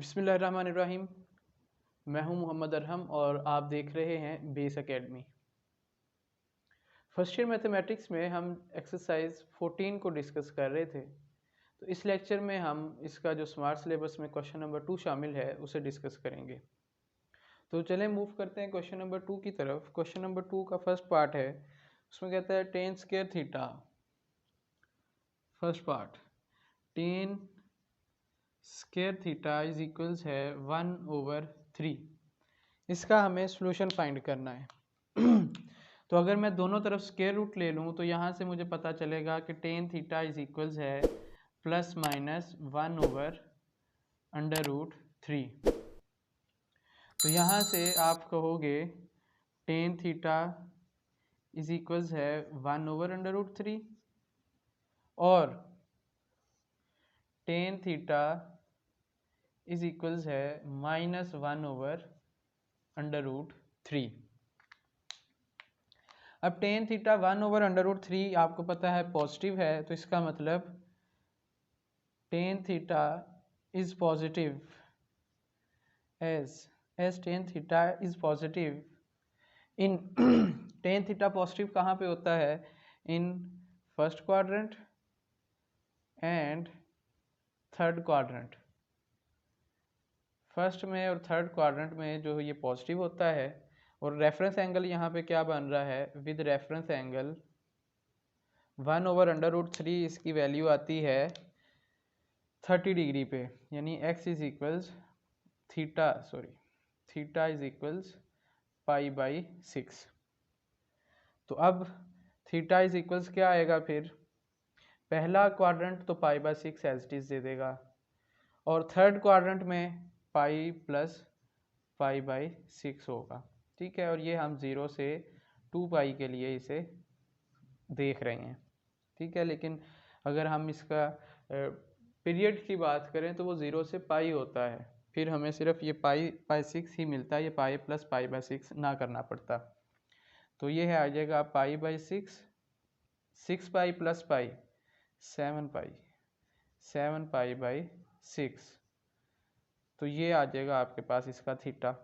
बिस्मिल्लाहिर्रहमानिर्रहीम। मैं हूं मोहम्मद अरहम और आप देख रहे हैं base academy. First year mathematics में हम एक्सरसाइज 14 को डिस्कस कर रहे थे। तो इस लेक्चर में हम इसका जो स्मार्ट सिलेबस में क्वेश्चन नंबर 2 शामिल है उसे डिस्कस करेंगे। तो चलें मूव करते हैं क्वेश्चन नंबर 2 की तरफ। क्वेश्चन नंबर 2 का फर्स्ट पार्ट है, उसमें कहता है ten square theta. First part, ten square theta is equals है 1/3। इसका हमें सॉल्यूशन फाइंड करना है। तो अगर मैं दोनों तरफ स्क्वायर रूट ले लूँ तो यहाँ से मुझे पता चलेगा कि टेन थीटा इज इक्वल्स है प्लस माइनस 1/√3। तो यहाँ से आप कहोगे टेन थीटा इज इक्वल्स है 1/√3 और टेन थीटा इज इक्वल्स है -1/√3। अब टेन थीटा 1/√3 आपको पता है पॉजिटिव है, तो इसका मतलब tan theta is positive as tan theta is positive in tan theta positive कहाँ पे होता है? In first quadrant and third quadrant. First में और थर्ड क्वाड्रेंट में जो ये पॉजिटिव होता है, और रेफरेंस एंगल यहाँ पे क्या बन रहा है? विद रेफरेंस एंगल 1/√3 इसकी वैल्यू आती है 30 डिग्री पे, यानी x is equals theta is equals π/6। तो अब थीटा इज इक्वल्स क्या आएगा फिर? पहला क्वाड्रेंट तो π/6 एज इट इज दे देगा, और थर्ड क्वाड्रेंट में पाई प्लस π/6 होगा। ठीक है, और ये हम 0 से 2π के लिए इसे देख रहे हैं। ठीक है, लेकिन अगर हम इसका पीरियड की बात करें तो वो 0 से पाई होता है, फिर हमें सिर्फ ये π/6 ही मिलता है, ये पाई प्लस π/6 ना करना पड़ता। तो ये है आ जाएगा π/6, 6π प्लस पाई 7π, 7π/6। तो ये आ जाएगा आपके पास इसका थीटा।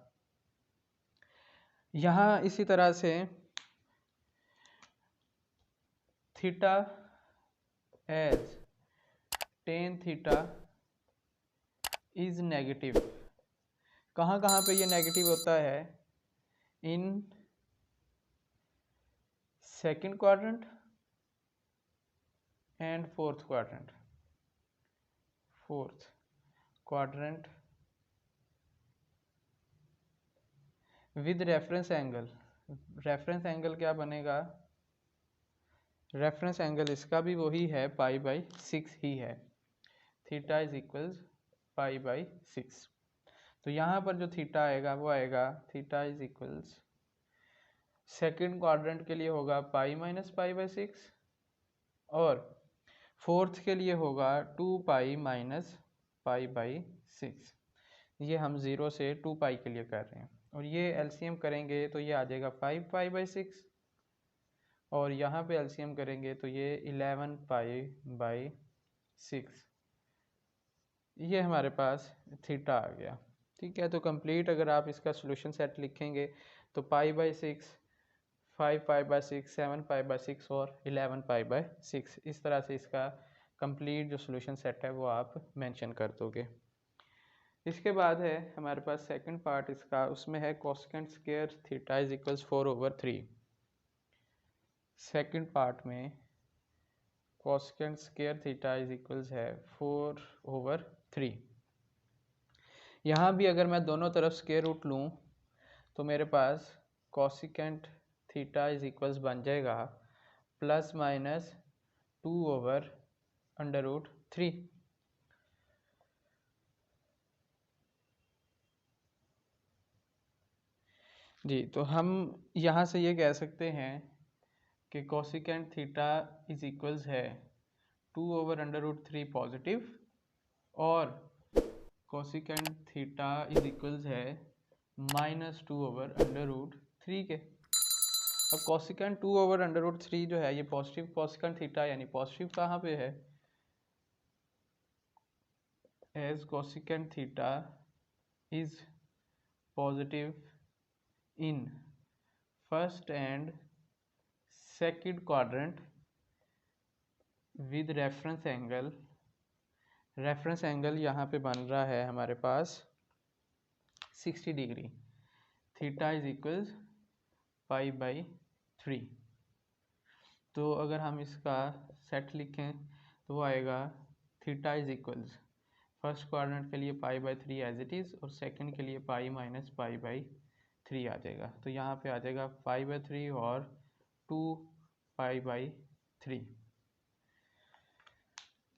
यहाँ इसी तरह से theta as tan theta is negative. कहाँ कहाँ पे ये नेगेटिव होता है? In second quadrant and fourth quadrant with reference angle. Reference angle क्या बनेगा? रेफरेंस एंगल इसका भी वही है, π/6 ही है। Theta is equals π/6। तो यहाँ पर जो थीटा आएगा वो आएगा theta is equals second quadrant के लिए होगा π - π/6 और फोर्थ के लिए होगा 2π - π/6। ये हम 0 से 2π के लिए कर रहे हैं, और ये एलसीएम करेंगे तो ये आ जाएगा 5π/6, और यहाँ पे एलसीएम करेंगे तो ये 11π/6। ये हमारे पास थीटा आ गया। ठीक है, तो कंप्लीट अगर आप इसका सॉल्यूशन सेट लिखेंगे तो π/6, 5π/6, 7π/6 और 11π/6, इस तरह से इसका कंप्लीट जो सॉल्यूशन सेट है वो आप मेंशन कर दोगे। इसके बाद है हमारे पास सेकंड पार्ट इसका, उसमें है cosecant square theta is equals 4/3। Second part में cosecant square theta is equals है 4/3। यहाँ भी अगर मैं दोनों तरफ स्क्वायर रूट लूँ तो मेरे पास कोसेकेंट थीटा इज इक्वल्स बन जाएगा प्लस माइनस 2/√3। जी, तो हम यहाँ से ये कह सकते हैं कि कोसेकेंट थीटा इज इक्वल्स है 2/√3 पॉजिटिव और कोसेकेंट थीटा इज इक्वल्स है -2/√3 के। अब कोसेकेंट 2/√3 जो है ये पॉजिटिव कोसेकेंट थीटा, यानी पॉजिटिव कहाँ पे है? As cosecant theta is positive in first and second quadrant with reference angle यहाँ पे बन रहा है हमारे पास 60 degree, theta is equals pi by 3। तो अगर हम इसका सेट लिखें तो वो आएगा theta is equals first quadrant के लिए pi by 3 as it is और सेकंड के लिए पाई माइनस पाई बाई 3 आ जाएगा। तो यहाँ पे आ जाएगा पाई बाई 3 और 2 पाई बाई 3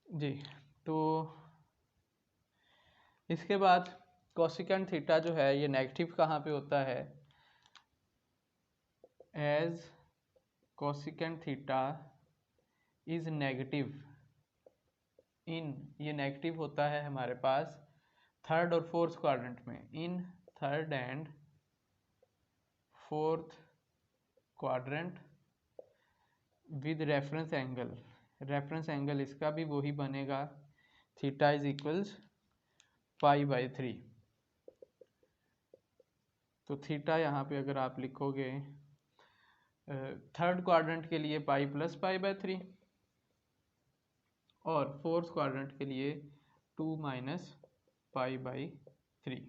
जी। तो इसके बाद कोसिकेंट थीटा जो है ये नेगेटिव कहाँ पे होता है, as cosecant theta is negative in, ये नेगेटिव होता है हमारे पास थर्ड और फोर्थ क्वाड्रेंट में, in third and fourth quadrant with reference angle इसका भी वही बनेगा, theta is equals pi by 3। तो थीटा यहाँ पे अगर आप लिखोगे थर्ड क्वाड्रेंट के लिए पाई प्लस पाई बाई 3 और फोर्थ क्वाड्रेंट के लिए 2 माइनस पाई बाई 3।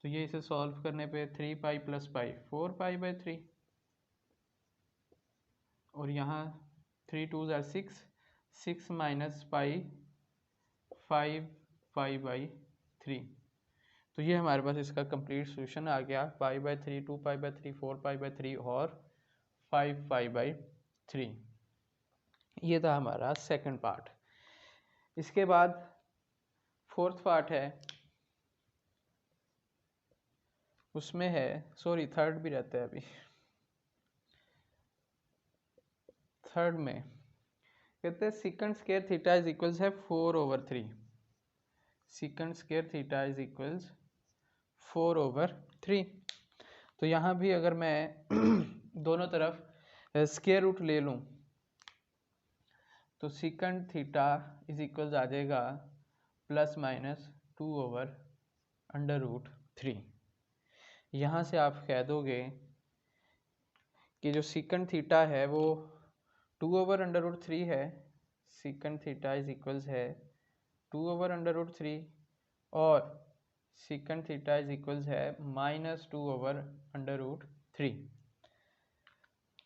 तो ये इसे सॉल्व करने पे 3 pi plus pi 4 pi by 3 और यहाँ 3 2 ज़ार 6 माइनस पाई 5 पाई बाई 3। तो ये हमारे पास इसका कंप्लीट सोल्यूशन आ गया, पाई by 3, 2 pi by 3, 4 pi by 3 और 5 पाई बाई 3। ये था हमारा सेकंड पार्ट। इसके बाद फोर्थ पार्ट है, उसमें है थर्ड भी रहता है अभी। थर्ड में कहते हैं second square theta is equals है 4/3। Second square theta is equals 4/3। तो यहाँ भी अगर मैं दोनों तरफ स्क्वायर रूट ले लूँ तो सिकंड थीटा इज इक्वल्स आ जाएगा प्लस माइनस 2/√3। यहाँ से आप कह दोगे कि जो सिकंड थीटा है वो 2/√3 है, सिकंड थीटा इज इक्वल्स है 2/√3 और सिकंड थीटा इज इक्वल्स है -2/√3।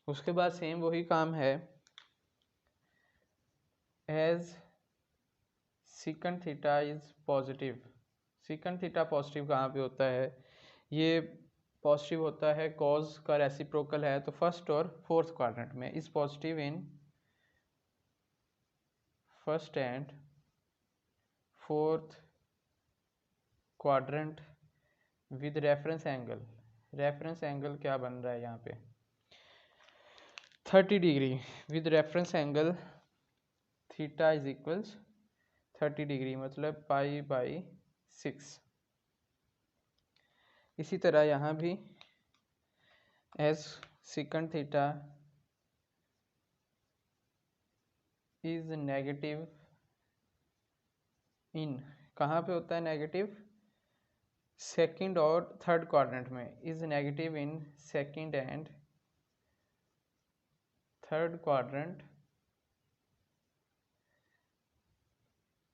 उसके बाद सेम वही काम है, as secant theta is positive. Secant theta positive कहाँ पे होता है, ये पॉजिटिव होता है कॉज का रेसिप्रोकल है, तो फर्स्ट और फोर्थ क्वाड्रेंट में is positive in first and fourth quadrant with reference angle. Reference angle क्या बन रहा है यहाँ पे 30 degree with reference angle theta is equals 30 degree मतलब पाई बाई 6। इसी तरह यहाँ भी as secant theta is negative in, कहाँ पे होता है नेगेटिव, सेकंड और थर्ड क्वाड्रेंट में, is negative in second and third quadrant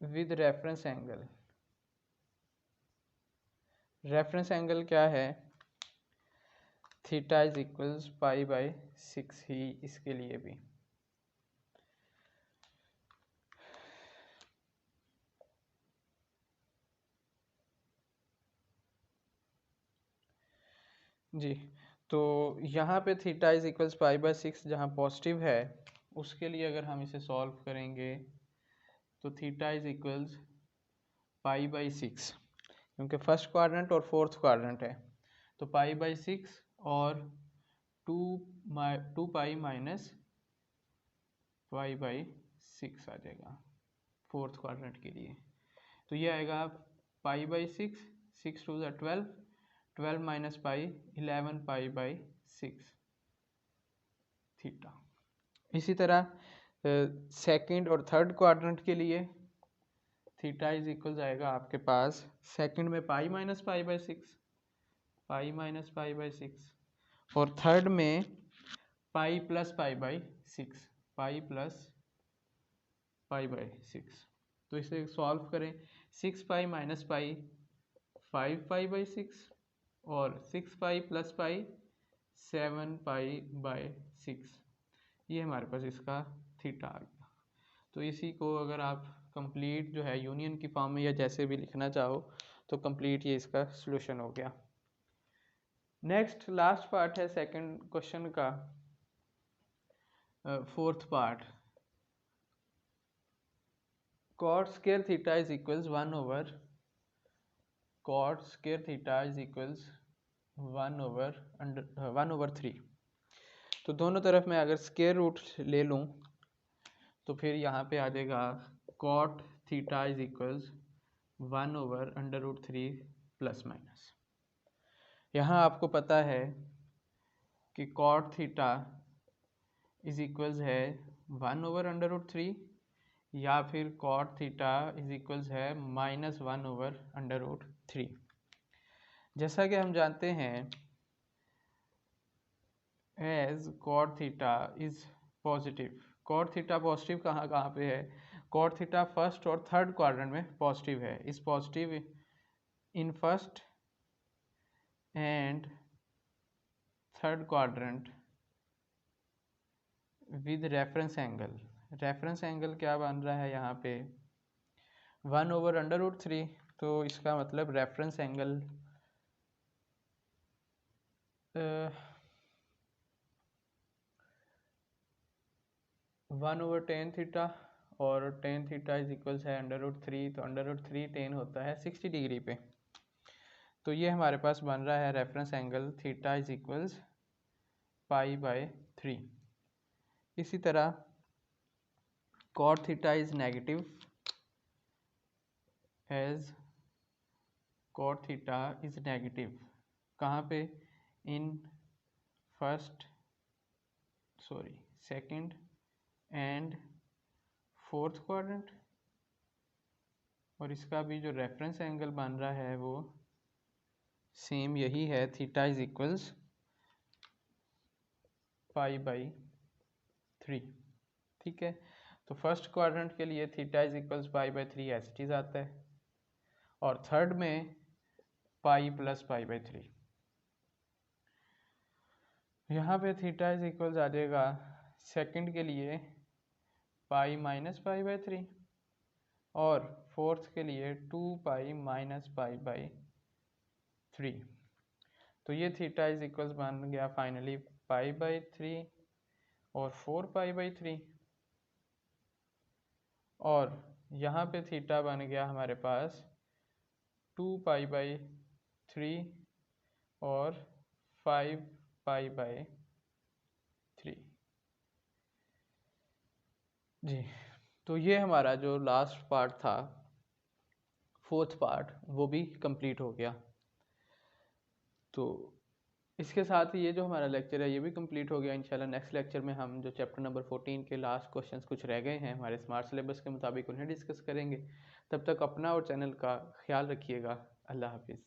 with reference angle. Reference angle क्या है, theta is equals pi by 6 ही इसके लिए भी। जी, तो यहाँ पे theta is equals pi by 6 जहाँ पॉजिटिव है उसके लिए अगर हम इसे सॉल्व करेंगे तो theta is equals pi by 6, क्योंकि फर्स्ट क्वाड्रेंट और फोर्थ क्वाड्रेंट है तो पाई बाई 6 और 2 पाई माइनस पाई बाई 6 आ जाएगा फोर्थ क्वाड्रेंट के लिए। तो ये आएगा पाई बाई 6, 6 2 ज़ार 12, 12 minus pi 11 pi by 6 theta. इसी तरह सेकंड और थर्ड क्वाड्रेंट के लिए थीटा इज इक्वल आएगा आपके पास सेकंड में pi minus pi by six, pi minus pi by six, और थर्ड में pi plus pi by six, pi plus pi by six. तो इसे सॉल्व करें, 6 pi minus pi 5 pi by six, और 6 pi plus pi 7 pi by six, ये हमारे पास इसका theta आ गया। तो इसी को अगर आप कंप्लीट जो है यूनियन की फॉर्म में या जैसे भी लिखना चाहो तो कंप्लीट ये इसका सॉल्यूशन हो गया। नेक्स्ट लास्ट पार्ट है सेकंड क्वेश्चन का, fourth part, cot square theta is equals 1 over cot square theta is equals 1 over 3। तो दोनों तरफ मैं अगर स्क्वायर रूट ले लूँ तो फिर यहाँ पे आ जाएगा cot theta is equals 1 over under root 3 plus minus. यहाँ आपको पता है कि cot थीटा इज इक्वल्स है 1 ओवर अंडर रूट 3 या फिर cot थीटा इज इक्वल्स है -1 ओवर अंडर रूट 3। जैसा कि हम जानते हैं as cot theta is positive, cot theta positive कहाँ कहाँ पे है, cot थीटा फर्स्ट और थर्ड क्वाड्रेंट में पॉजिटिव है, is positive in first and third quadrant with reference angle. Reference angle क्या बन रहा है यहाँ पे 1 ओवर अंडर रूट 3, तो इसका मतलब reference angle 1 over tan theta, और टेन थीटा इज इक्वल्स है अंडर रूट 3, तो अंडर रूट 3 टेन होता है 60 डिग्री पे। तो ये हमारे पास बन रहा है reference angle theta is equals pi by 3। इसी तरह cot theta is negative as cot theta is negative कहाँ पे, in first second and fourth quadrant, और इसका भी जो रेफरेंस एंगल बन रहा है वो सेम यही है, theta is equals pi by 3। ठीक है, तो फर्स्ट क्वाड्रेंट के लिए theta is equals pi by 3 as it is आता है, और थर्ड में पाई प्लस पाई बाई 3। यहाँ पे थीटा इज इक्वल्स आ जाएगा सेकंड के लिए पाई माइनस पाई बाई 3, और फोर्थ के लिए 2 पाई माइनस पाई बाई 3। तो ये थीटा इज इक्वल्स बन गया फाइनली पाई बाई 3 और 4 पाई बाई 3, और यहाँ पे थीटा बन गया हमारे पास 2 पाई बाई 3 और 5 पाई बाई 3। जी, तो ये हमारा जो लास्ट पार्ट था फोर्थ पार्ट वो भी कंप्लीट हो गया। तो इसके साथ ही ये जो हमारा लेक्चर है ये भी कंप्लीट हो गया। इंशाल्लाह नेक्स्ट लेक्चर में हम जो चैप्टर नंबर 14 के लास्ट क्वेश्चंस कुछ रह गए हैं हमारे स्मार्ट सिलेबस के मुताबिक उन्हें डिस्कस करेंगे। तब तक अपना और चैनल का ख्याल रखिएगा। अल्लाह हाफिज़।